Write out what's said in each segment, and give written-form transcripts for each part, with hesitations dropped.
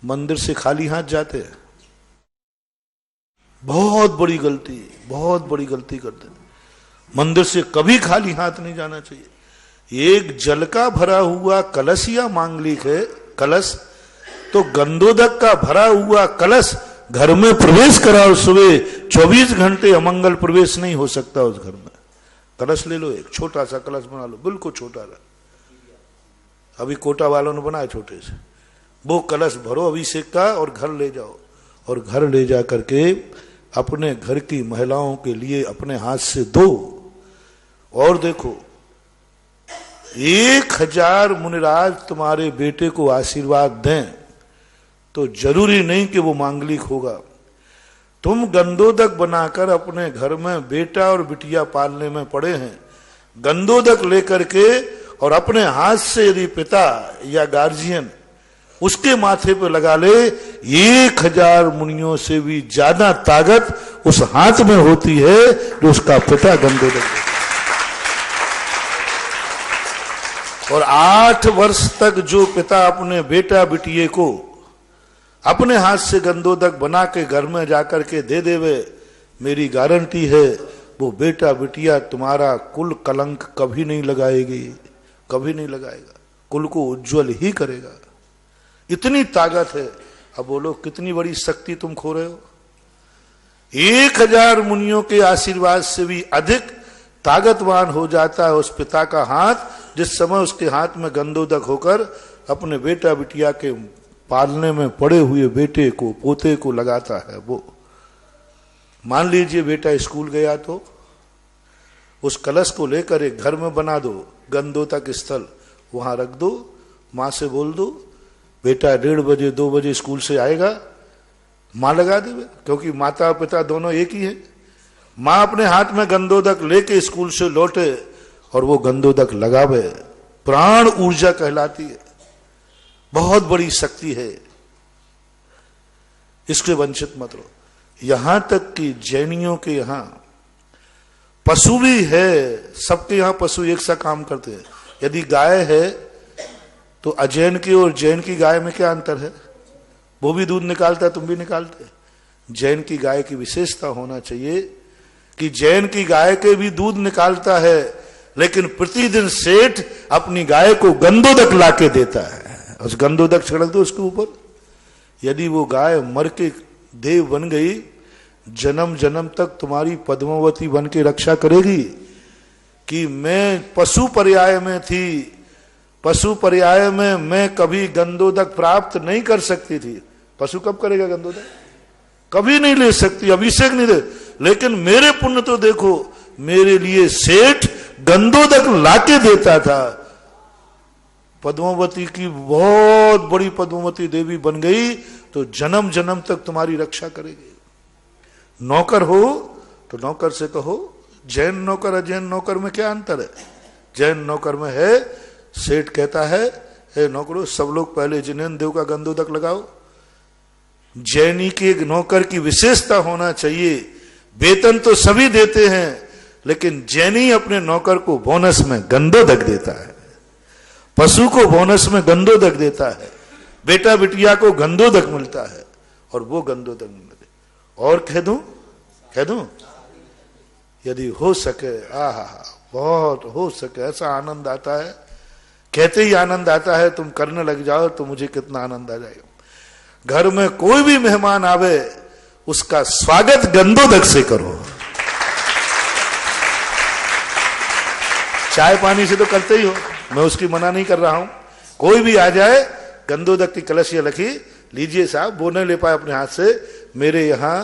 मंदिर से खाली हाथ जाते हैं, बहुत बड़ी गलती, बहुत बड़ी गलती करते हैं। मंदिर से कभी खाली हाथ नहीं जाना चाहिए। एक जल का भरा हुआ कलश या मांगलिक है कलश, तो गंधोदक का भरा हुआ कलश घर में प्रवेश कराओ सुबह, 24 घंटे अमंगल प्रवेश नहीं हो सकता उस घर में। कलश ले लो, एक छोटा सा कलश बना लो, बिल्कुल छोटा रहा, अभी कोटा वालों ने बनाया छोटे से, वो कलश भरो अभिषेक का और घर ले जाओ, और घर ले जा करके अपने घर की महिलाओं के लिए अपने हाथ से दो। और देखो 1000 मुनिराज तुम्हारे बेटे को आशीर्वाद दें तो जरूरी नहीं कि वो मांगलिक होगा। तुम गंधोदक बनाकर अपने घर में बेटा और बिटिया पालने में पड़े हैं, गंधोदक लेकर के और अपने हाथ से यदि पिता या गार्जियन उसके माथे पे लगा ले, 1000 मुनियों से भी ज्यादा ताकत उस हाथ में होती है जो उसका पिता गंधोदक। और 8 वर्ष तक जो पिता अपने बेटा बिटिए को अपने हाथ से गंधोदक बना के घर में जाकर के दे देवे, मेरी गारंटी है वो बेटा बिटिया तुम्हारा कुल कलंक कभी नहीं लगाएगी, कभी नहीं लगाएगा, कुल को उज्जवल ही करेगा। इतनी ताकत है। अब बोलो कितनी बड़ी शक्ति तुम खो रहे हो। 1000 मुनियों के आशीर्वाद से भी अधिक ताकतवान हो जाता है उस पिता का हाथ, जिस समय उसके हाथ में गंधोदक होकर अपने बेटा बिटिया के पालने में पड़े हुए बेटे को पोते को लगाता है। वो मान लीजिए बेटा स्कूल गया तो उस कलश को लेकर एक घर में बना दो, गंधोदक स्थल वहां रख दो, माँ से बोल दो बेटा 1:30 बजे 2 बजे स्कूल से आएगा, माँ लगा देवे, क्योंकि माता पिता दोनों एक ही है। माँ अपने हाथ में गंधोदक लेके स्कूल से लौटे और वो गंधोदक लगावे, प्राण ऊर्जा कहलाती है, बहुत बड़ी शक्ति है, इसके वंचित मत रहो। यहां तक कि जैनियों के यहां पशु भी है, सबके यहां पशु एक सा काम करते हैं। यदि गाय है तो अजैन की और जैन की गाय में क्या अंतर है? वो भी दूध निकालता है, तुम भी निकालते। जैन की गाय की विशेषता होना चाहिए कि जैन की गाय के भी दूध निकालता है, लेकिन प्रतिदिन सेठ अपनी गाय को गंधोदक लाके देता है, उस गंधोदक छिड़क दो उसके ऊपर। यदि वो गाय मर के देव बन गई, जन्म जन्म तक तुम्हारी पद्मावती बन के रक्षा करेगी कि मैं पशु पर्याय में थी, पशु पर्याय में मैं कभी गंधोदक प्राप्त नहीं कर सकती थी। पशु कब करेगा गंधोदक? कभी नहीं ले सकती, अभिषेक नहीं दे। लेकिन मेरे पुण्य तो देखो, मेरे लिए सेठ गंधोदक लाके देता था। पद्मावती की बहुत बड़ी पद्मावती देवी बन गई तो जन्म जन्म तक तुम्हारी रक्षा करेगी। नौकर हो तो नौकर से कहो, जैन नौकर अजैन नौकर में क्या अंतर है? जैन नौकर में है सेठ कहता है, हे नौकरों सब लोग पहले जिनेन्द्र देव का गंधोदक लगाओ। जैनी के नौकर की विशेषता होना चाहिए, वेतन तो सभी देते हैं लेकिन जैनी अपने नौकर को बोनस में गंधोदक देता है, पशु को बोनस में गंधोदक देता है, बेटा बिटिया को गंधोदक मिलता है, और वो गंधोदक मिलते। और कह दूं यदि हो सके, आहा बहुत हो सके, ऐसा आनंद आता है, कहते ही आनंद आता है, तुम करने लग जाओ तो मुझे कितना आनंद आ जाएगा। घर में कोई भी मेहमान आवे उसका स्वागत गंधोदक से करो। चाय पानी से तो करते ही हो, मैं उसकी मना नहीं कर रहा हूं। कोई भी आ जाए, गंधोदक की कलशिया रखी, लीजिए साहब, वो नहीं ले पाए अपने हाथ से। मेरे यहां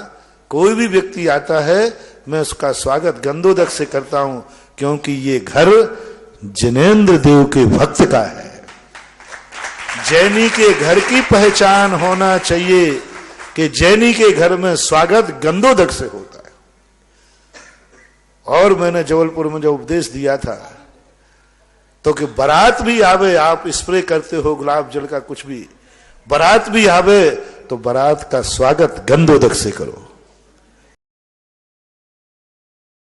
कोई भी व्यक्ति आता है मैं उसका स्वागत गंधोदक से करता हूं, क्योंकि ये घर जिनेन्द्र देव के भक्त का है। जैनी के घर की पहचान होना चाहिए कि जैनी के घर में स्वागत गंधोदक से होता है। और मैंने जबलपुर में जो उपदेश दिया था तो कि बारात भी आवे, आप स्प्रे करते हो गुलाब जल का कुछ भी, बारात भी आवे तो बारात का स्वागत गंधोदक से करो।